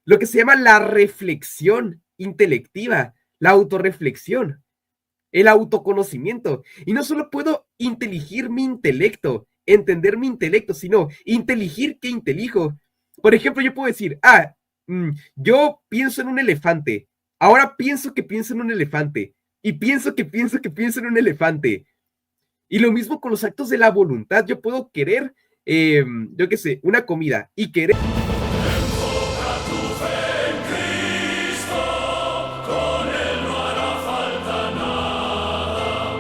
lo que se llama la reflexión intelectiva, la autorreflexión, el autoconocimiento. Y no solo puedo inteligir mi intelecto, entender mi intelecto, sino inteligir que intelijo. Por ejemplo, yo puedo decir, yo pienso en un elefante, ahora pienso que pienso en un elefante, y pienso que pienso que pienso en un elefante. Y lo mismo con los actos de la voluntad. Yo puedo querer, yo qué sé, una comida y querer. Enfoca tu fe en Cristo, con Él no hará falta nada.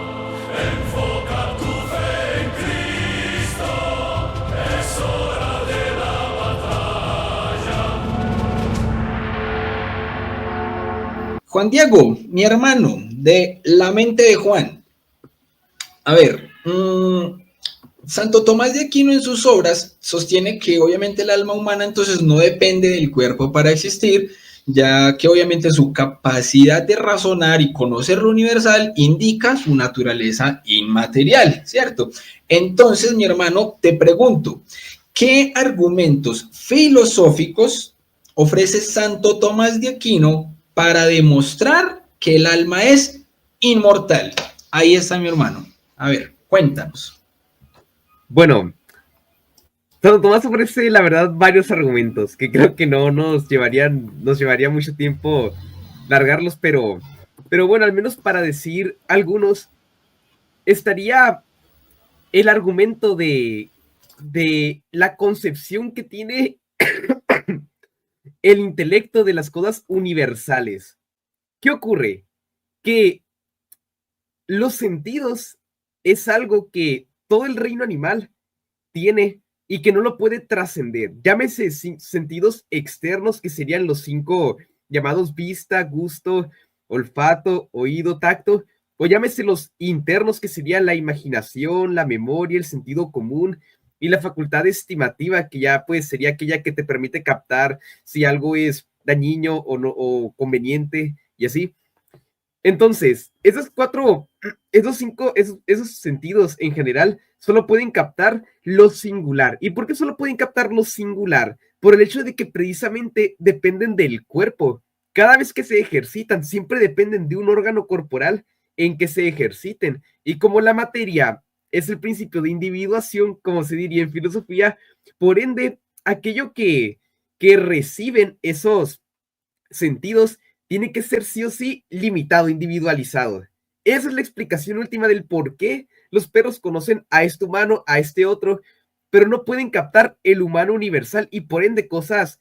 Enfoca tu fe en Cristo, es hora de la batalla. Juan Diego, mi hermano, de La Mente de Juan. A ver, Santo Tomás de Aquino en sus obras sostiene que obviamente el alma humana entonces no depende del cuerpo para existir, ya que obviamente su capacidad de razonar y conocer lo universal indica su naturaleza inmaterial, ¿cierto? Entonces, mi hermano, te pregunto, ¿qué argumentos filosóficos ofrece Santo Tomás de Aquino para demostrar que el alma es inmortal? Ahí está, mi hermano. A ver, cuéntanos. Bueno, Santo Tomás ofrece, la verdad, varios argumentos que creo que no nos llevaría mucho tiempo largarlos, pero bueno, al menos para decir algunos, estaría el argumento de la concepción que tiene el intelecto de las cosas universales. ¿Qué ocurre? Que los sentidos es algo que todo el reino animal tiene y que no lo puede trascender. Llámese sentidos externos, que serían los 5 llamados vista, gusto, olfato, oído, tacto, o llámese los internos, que serían la imaginación, la memoria, el sentido común y la facultad estimativa, que ya pues sería aquella que te permite captar si algo es dañino o no, o conveniente y así. Entonces, esos sentidos en general solo pueden captar lo singular. ¿Y por qué solo pueden captar lo singular? Por el hecho de que precisamente dependen del cuerpo. Cada vez que se ejercitan, siempre dependen de un órgano corporal en que se ejerciten. Y como la materia es el principio de individuación, como se diría en filosofía, por ende, aquello que reciben esos sentidos tiene que ser sí o sí limitado, individualizado. Esa es la explicación última del por qué los perros conocen a este humano, a este otro, pero no pueden captar el humano universal y por ende cosas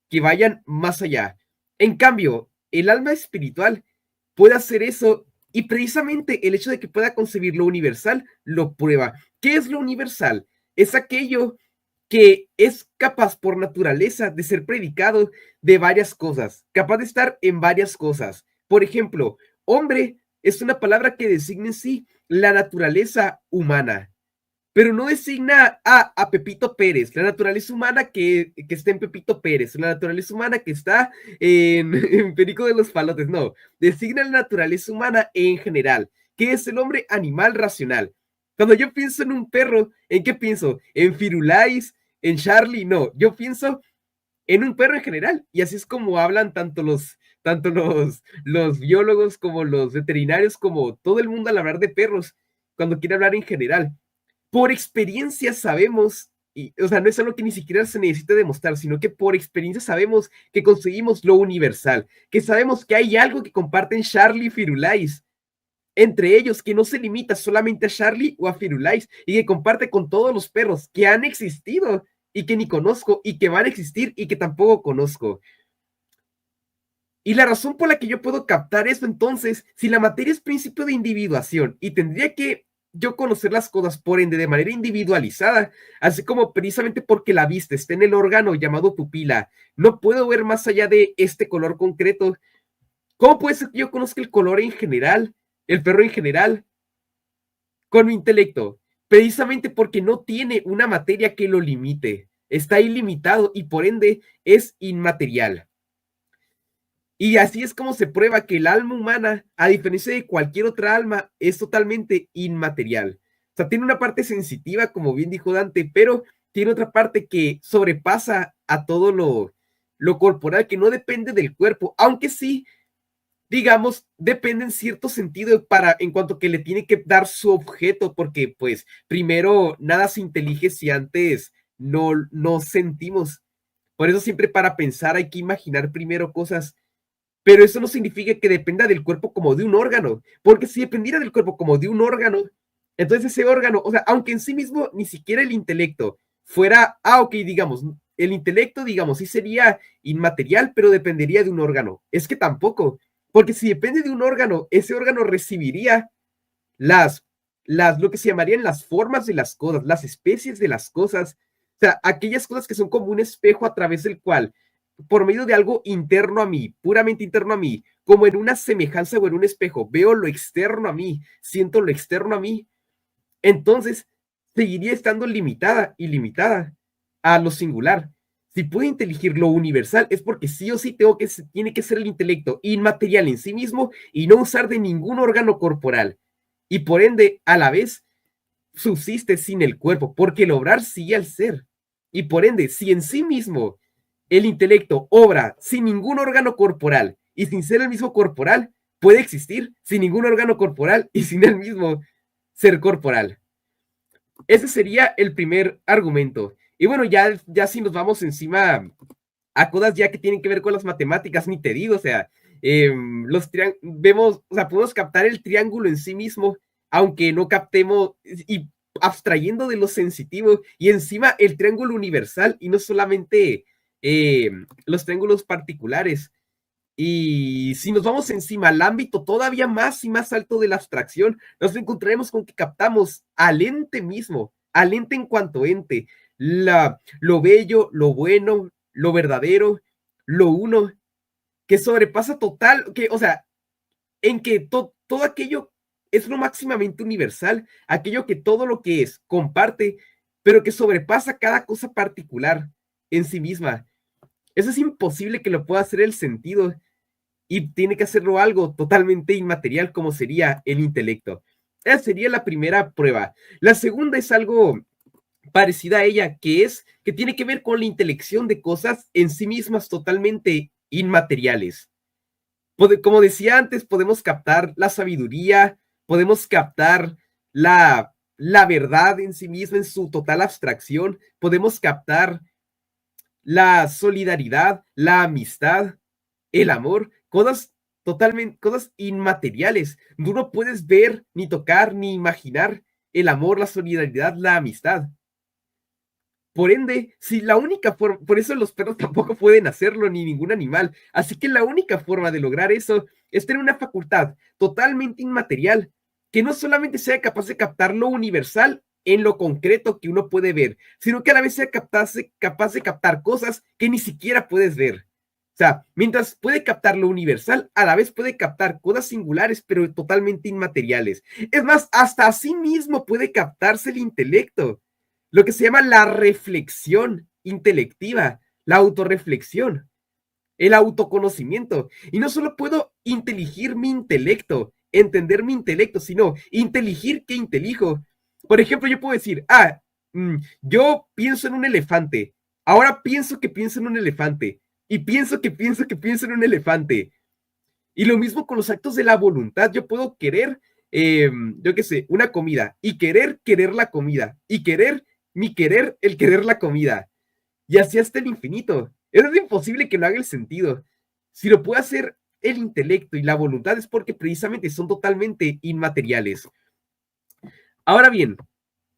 que vayan más allá. En cambio, el alma espiritual puede hacer eso y precisamente el hecho de que pueda concebir lo universal lo prueba. ¿Qué es lo universal? Es aquello que es capaz por naturaleza de ser predicado de varias cosas, capaz de estar en varias cosas. Por ejemplo, hombre es una palabra que designa en sí la naturaleza humana, pero no designa a Pepito Pérez, la naturaleza humana que está en Pepito Pérez, la naturaleza humana que está en Perico de los Palotes, no, designa la naturaleza humana en general, que es el hombre animal racional. Cuando yo pienso en un perro, ¿en qué pienso? ¿En Firulais? ¿En Charlie? No, yo pienso en un perro en general, y así es como hablan tanto los biólogos como los veterinarios, como todo el mundo al hablar de perros, cuando quiere hablar en general. Por experiencia sabemos, y, o sea, no es algo que ni siquiera se necesita demostrar, sino que por experiencia sabemos que conseguimos lo universal, que sabemos que hay algo que comparten Charlie y Firulais, entre ellos, que no se limita solamente a Charlie o a Firulais, y que comparte con todos los perros que han existido y que ni conozco, y que van a existir y que tampoco conozco. Y la razón por la que yo puedo captar eso, entonces, si la materia es principio de individuación y tendría que yo conocer las cosas, por ende, de manera individualizada, así como precisamente porque la vista está en el órgano llamado pupila, no puedo ver más allá de este color concreto. ¿Cómo puede ser que yo conozca el color en general, el perro en general, con mi intelecto? Precisamente porque no tiene una materia que lo limite, está ilimitado y por ende es inmaterial. Y así es como se prueba que el alma humana, a diferencia de cualquier otra alma, es totalmente inmaterial. O sea, tiene una parte sensitiva, como bien dijo Dante, pero tiene otra parte que sobrepasa a todo lo corporal que no depende del cuerpo, aunque sí, digamos, depende en cierto sentido en cuanto que le tiene que dar su objeto, porque pues primero nada se intelige si antes no sentimos. Por eso siempre para pensar hay que imaginar primero cosas, pero eso no significa que dependa del cuerpo como de un órgano, porque si dependiera del cuerpo como de un órgano, entonces ese órgano, o sea, aunque en sí mismo ni siquiera el intelecto fuera, ok, digamos, el intelecto, digamos, sí sería inmaterial, pero dependería de un órgano. Es que tampoco, porque si depende de un órgano, ese órgano recibiría las, lo que se llamarían las formas de las cosas, las especies de las cosas, o sea, aquellas cosas que son como un espejo a través del cual, por medio de algo interno a mí, puramente interno a mí, como en una semejanza o en un espejo, veo lo externo a mí, siento lo externo a mí, entonces seguiría estando limitada y limitada a lo singular. Si puedo inteligir lo universal es porque sí o sí tiene que ser el intelecto inmaterial en sí mismo y no usar de ningún órgano corporal. Y por ende, a la vez, subsiste sin el cuerpo, porque el obrar sigue al ser. Y por ende, si en sí mismo el intelecto obra sin ningún órgano corporal y sin ser el mismo corporal, puede existir sin ningún órgano corporal y sin el mismo ser corporal. Ese sería el primer argumento. Y bueno, ya si nos vamos encima a cosas ya que tienen que ver con las matemáticas, ni te digo, o sea, vemos, o sea, podemos captar el triángulo en sí mismo, aunque no captemos, y abstrayendo de lo sensitivo, y encima el triángulo universal, y no solamente los triángulos particulares. Y si nos vamos encima al ámbito todavía más y más alto de la abstracción, nos encontraremos con que captamos al ente mismo, al ente en cuanto ente, lo bello, lo bueno, lo verdadero, lo uno, que sobrepasa total, que, o sea, en que todo aquello es lo máximamente universal, aquello que todo lo que es comparte, pero que sobrepasa cada cosa particular en sí misma. Eso es imposible que lo pueda hacer el sentido y tiene que hacerlo algo totalmente inmaterial como sería el intelecto. Esa sería la primera prueba. La segunda es algo parecida a ella, que es que tiene que ver con la intelección de cosas en sí mismas totalmente inmateriales. Como decía antes, podemos captar la sabiduría, podemos captar la verdad en sí misma en su total abstracción, podemos captar la solidaridad, la amistad, el amor, cosas totalmente, cosas inmateriales. Tú no puedes ver, ni tocar, ni imaginar el amor, la solidaridad, la amistad. Por ende, si la única forma, por eso los perros tampoco pueden hacerlo, ni ningún animal. Así que la única forma de lograr eso es tener una facultad totalmente inmaterial, que no solamente sea capaz de captar lo universal en lo concreto que uno puede ver, sino que a la vez sea capaz de captar cosas que ni siquiera puedes ver. O sea, mientras puede captar lo universal, a la vez puede captar cosas singulares, pero totalmente inmateriales. Es más, hasta así mismo puede captarse el intelecto, lo que se llama la reflexión intelectiva, la autorreflexión, el autoconocimiento. Y no solo puedo inteligir mi intelecto, entender mi intelecto, sino inteligir que intelijo. Por ejemplo, yo puedo decir, yo pienso en un elefante, ahora pienso que pienso en un elefante, y pienso que pienso que pienso en un elefante. Y lo mismo con los actos de la voluntad, yo puedo querer, yo qué sé, una comida, y querer la comida, y querer mi querer, el querer la comida. Y así hasta el infinito. Eso es imposible que no haga el sentido. Si lo puede hacer el intelecto y la voluntad es porque precisamente son totalmente inmateriales. Ahora bien,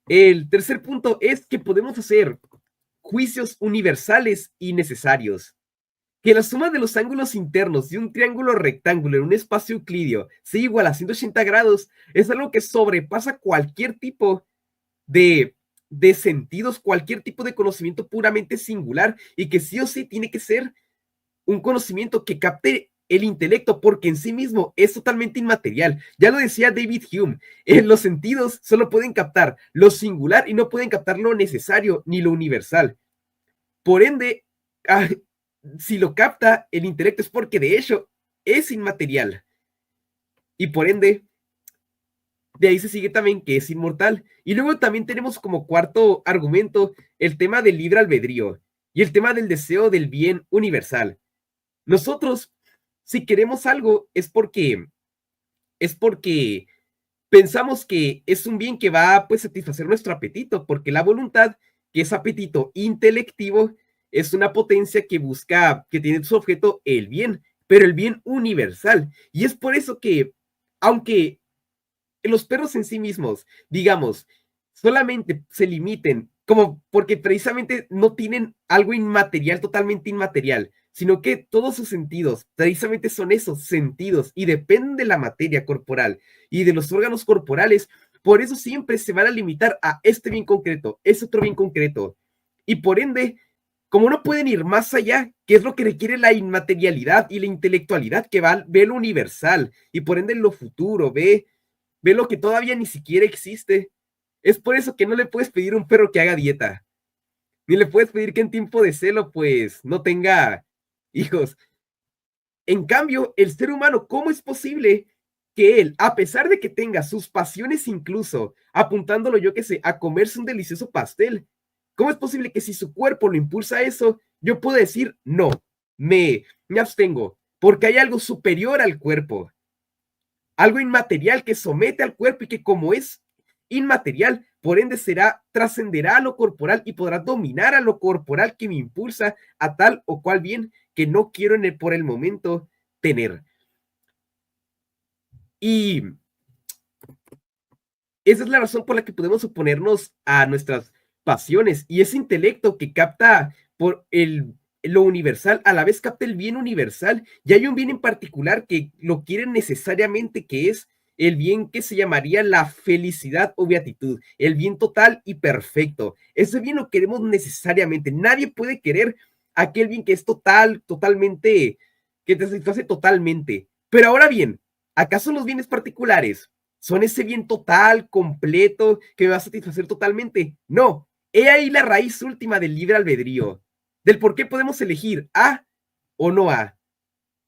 el tercer punto es que podemos hacer juicios universales y necesarios. Que la suma de los ángulos internos de un triángulo rectángulo en un espacio euclidio sea igual a 180 grados es algo que sobrepasa cualquier tipo de sentidos, cualquier tipo de conocimiento puramente singular y que sí o sí tiene que ser un conocimiento que capte el intelecto porque en sí mismo es totalmente inmaterial. Ya lo decía David Hume, los sentidos solo pueden captar lo singular y no pueden captar lo necesario ni lo universal. Por ende, si lo capta el intelecto es porque de hecho es inmaterial. Y por ende, de ahí se sigue también que es inmortal. Y luego también tenemos como cuarto argumento el tema del libre albedrío. y el tema del deseo del bien universal. Nosotros, si queremos algo, es porque pensamos que es un bien que va a pues, satisfacer nuestro apetito, porque la voluntad, que es apetito intelectivo, es una potencia que busca, que tiene su objeto el bien, pero el bien universal. Y es por eso que, aunque los perros en sí mismos, digamos, solamente se limiten, como porque precisamente no tienen algo inmaterial, totalmente inmaterial, sino que todos sus sentidos precisamente son esos sentidos y dependen de la materia corporal y de los órganos corporales. Por eso siempre se van a limitar a este bien concreto, ese otro bien concreto. Y por ende, como no pueden ir más allá, que es lo que requiere la inmaterialidad y la intelectualidad, que va, ve lo universal y por ende lo futuro, ve lo que todavía ni siquiera existe. Es por eso que no le puedes pedir a un perro que haga dieta, ni le puedes pedir que en tiempo de celo, pues, no tenga hijos. En cambio, el ser humano, ¿cómo es posible que él, a pesar de que tenga sus pasiones incluso, apuntándolo yo que sé, a comerse un delicioso pastel, cómo es posible que si su cuerpo lo impulsa a eso, yo pueda decir, no, me abstengo, porque hay algo superior al cuerpo, algo inmaterial que somete al cuerpo y que como es inmaterial, por ende trascenderá a lo corporal y podrá dominar a lo corporal que me impulsa a tal o cual bien que no quiero por el momento tener. Y esa es la razón por la que podemos oponernos a nuestras pasiones y ese intelecto que capta por lo universal, a la vez capta el bien universal, y hay un bien en particular que lo quiere necesariamente, que es el bien que se llamaría la felicidad o beatitud, el bien total y perfecto. Ese bien lo queremos necesariamente. Nadie puede querer aquel bien que es totalmente, que te satisface totalmente. Pero ahora bien, ¿acaso los bienes particulares son ese bien total, completo, que me va a satisfacer totalmente? No. He ahí la raíz última del libre albedrío, del por qué podemos elegir A o no A,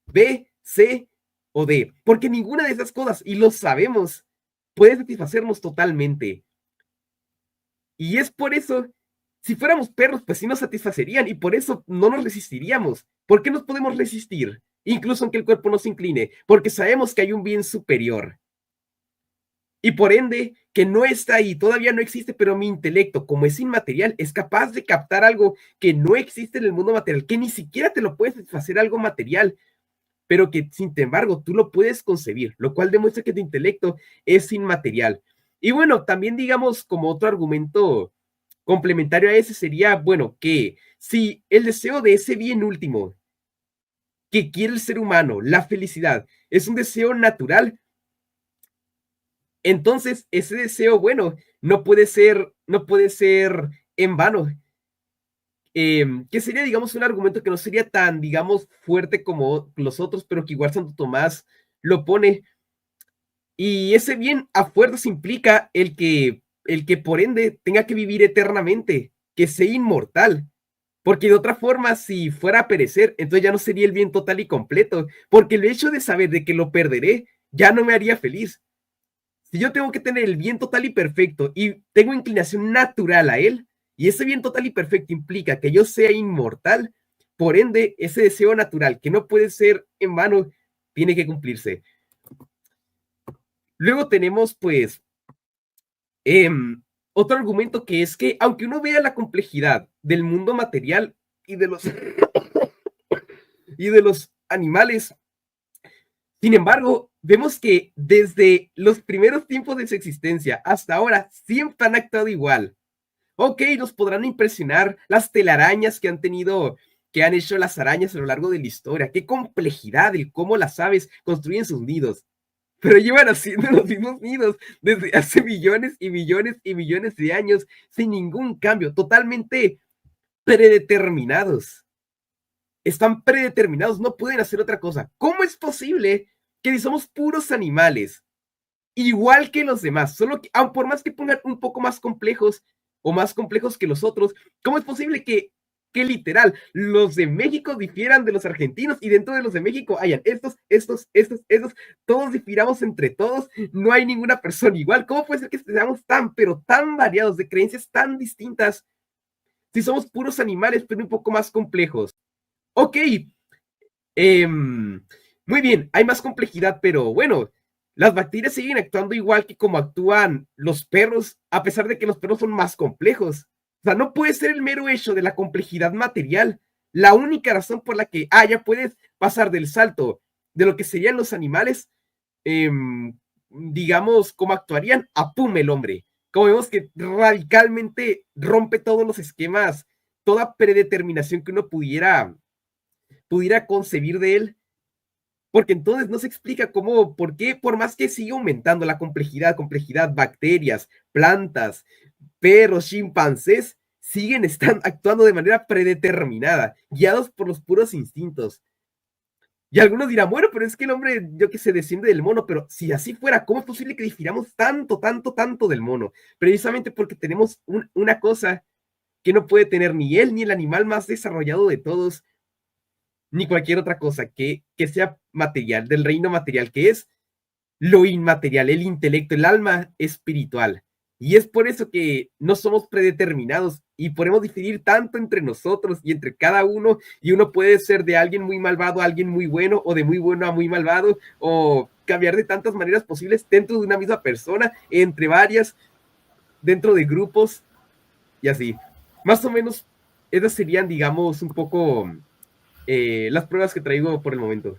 B, C o D, porque ninguna de esas cosas, y lo sabemos, puede satisfacernos totalmente. Y es por eso, si fuéramos perros, pues sí nos satisfacerían, y por eso no nos resistiríamos. ¿Por qué nos podemos resistir? Incluso aunque el cuerpo nos incline, porque sabemos que hay un bien superior. Y por ende, que no está ahí, todavía no existe, pero mi intelecto, como es inmaterial, es capaz de captar algo que no existe en el mundo material, que ni siquiera te lo puedes satisfacer algo material, pero que sin embargo tú lo puedes concebir, lo cual demuestra que tu intelecto es inmaterial. Y bueno, también digamos como otro argumento complementario a ese sería, bueno, que si el deseo de ese bien último que quiere el ser humano, la felicidad, es un deseo natural, entonces ese deseo, bueno, no puede ser en vano. Que sería, digamos, un argumento que no sería tan, digamos, fuerte como los otros, pero que igual Santo Tomás lo pone. Y ese bien a fuerzas implica el que por ende tenga que vivir eternamente, que sea inmortal. Porque de otra forma, si fuera a perecer, entonces ya no sería el bien total y completo. Porque el hecho de saber de que lo perderé ya no me haría feliz. Si yo tengo que tener el bien total y perfecto y tengo inclinación natural a él, y ese bien total y perfecto implica que yo sea inmortal, por ende, ese deseo natural que no puede ser en vano, tiene que cumplirse. Luego tenemos, pues, otro argumento que es que, aunque uno vea la complejidad del mundo material y de los animales, sin embargo, vemos que desde los primeros tiempos de su existencia hasta ahora siempre han actuado igual. Ok, nos podrán impresionar las telarañas que han hecho las arañas a lo largo de la historia. Qué complejidad el cómo las aves construyen sus nidos. Pero llevan haciendo los mismos nidos desde hace millones y millones y millones de años sin ningún cambio, totalmente predeterminados. Están predeterminados, no pueden hacer otra cosa. ¿Cómo es posible que si somos puros animales, igual que los demás, solo que, aun por más que pongan un poco más complejos o más complejos que los otros, ¿cómo es posible que literal los de México difieran de los argentinos y dentro de los de México hayan estos, todos difiramos entre todos, no hay ninguna persona igual? ¿Cómo puede ser que seamos tan, pero tan variados, de creencias tan distintas? si somos puros animales, pero un poco más complejos. Ok, muy bien, hay más complejidad, pero bueno, las bacterias siguen actuando igual que como actúan los perros, a pesar de que los perros son más complejos. O sea, no puede ser el mero hecho de la complejidad material la única razón por la que, ya puedes pasar del salto de lo que serían los animales, digamos, cómo actuarían, a pum, el hombre. Como vemos que radicalmente rompe todos los esquemas, toda predeterminación que uno pudiera concebir de él, porque entonces no se explica cómo, por qué, por más que siga aumentando la complejidad, bacterias, plantas, perros, chimpancés, siguen actuando de manera predeterminada, guiados por los puros instintos. Y algunos dirán, bueno, pero es que el hombre, yo que sé, desciende del mono, pero si así fuera, ¿cómo es posible que difiramos tanto, tanto, tanto del mono? Precisamente porque tenemos una cosa que no puede tener ni él ni el animal más desarrollado de todos, ni cualquier otra cosa que sea material, del reino material, que es lo inmaterial, el intelecto, el alma espiritual. Y es por eso que no somos predeterminados y podemos diferir tanto entre nosotros y entre cada uno, y uno puede ser de alguien muy malvado a alguien muy bueno, o de muy bueno a muy malvado, o cambiar de tantas maneras posibles dentro de una misma persona, entre varias, dentro de grupos, y así. Más o menos, esas serían, digamos, un poco las pruebas que traigo por el momento.